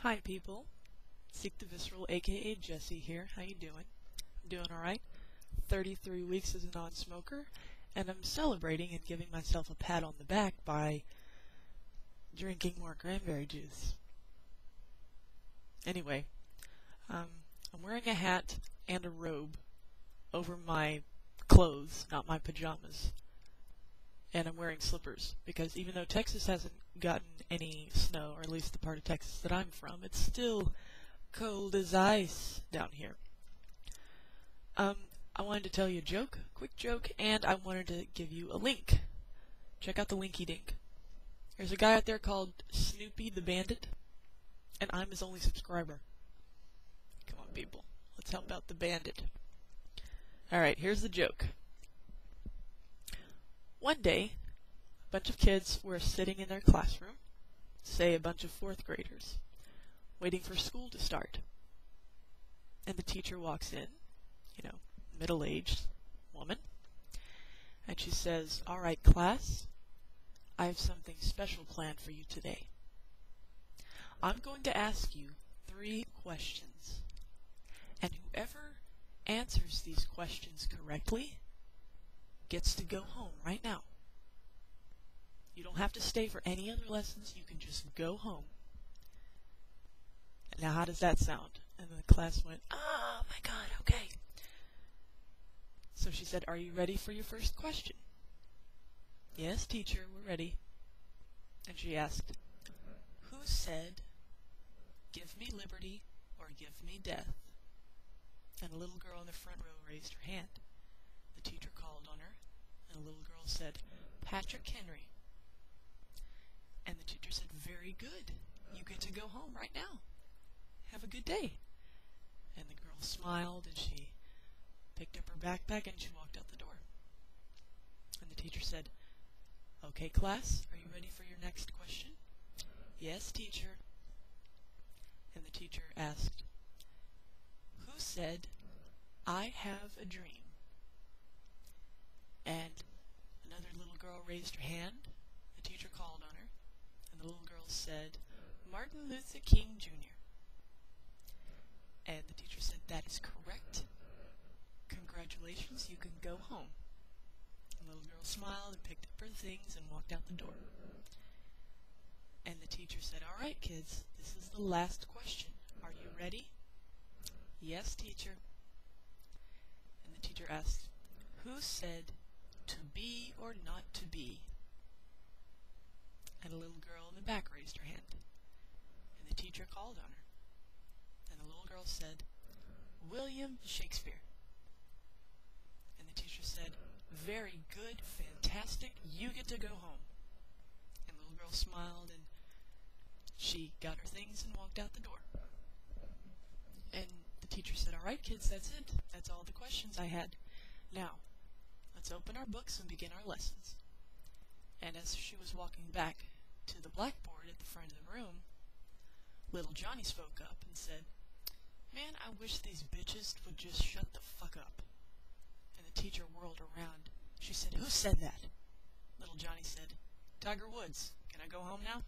Hi people, Seek the Visceral aka Jesse here. How you doing? I'm doing alright. 33 weeks as a non-smoker, and I'm celebrating and giving myself a pat on the back by drinking more cranberry juice. Anyway, I'm wearing a hat and a robe over my clothes, not my pajamas. And I'm wearing slippers, because even though Texas hasn't gotten any snow, or at least the part of Texas that I'm from, it's still cold as ice down here. I wanted to tell you a joke, quick joke, and I wanted to give you a link. Check out the linky dink. There's a guy out there called Snoopy the Bandit, and I'm his only subscriber. Come on, people, let's help out the bandit. Alright, here's the joke. One day, a bunch of kids were sitting in their classroom, say a bunch of 4th graders, waiting for school to start. And the teacher walks in, middle-aged woman, and she says, "All right, class, I have something special planned for you today. I'm going to ask you 3 questions, and whoever answers these questions correctly gets to go home right now. You don't have to stay for any other lessons. You can just go home." Now, how does that sound? And the class went, "Oh my God, okay." So she said, "Are you ready for your first question?" "Yes, teacher, we're ready." And she asked, "Who said, 'Give me liberty or give me death'?" And a little girl in the front row raised her hand. The teacher called on her, and the little girl said, "Patrick Henry." And the teacher said, "Very good. You get to go home right now. Have a good day." And the girl smiled, and she picked up her backpack, and she walked out the door. And the teacher said, "Okay, class, are you ready for your next question?" "Yes, teacher." And the teacher asked, "Who said, 'I have a dream'?" And another little girl raised her hand. The teacher called on her, and the little girl said, "Martin Luther King Jr." And the teacher said, "That is correct. Congratulations, you can go home." The little girl smiled and picked up her things and walked out the door. And the teacher said, "All right, kids, this is the last question. Are you ready?" "Yes, teacher." And the teacher asked, "Who said, 'to be or not to be'?" And a little girl in the back raised her hand. And the teacher called on her. And the little girl said, "William Shakespeare." And the teacher said, "Very good, fantastic, you get to go home." And the little girl smiled, and she got her things and walked out the door. And the teacher said, "All right, kids, that's it. That's all the questions I had. Now, let's open our books and begin our lessons." And as she was walking back to the blackboard at the front of the room, little Johnny spoke up and said, "Man, I wish these bitches would just shut the fuck up." And the teacher whirled around. She said, "Who said that?" Little Johnny said, "Tiger Woods. Can I go home now?"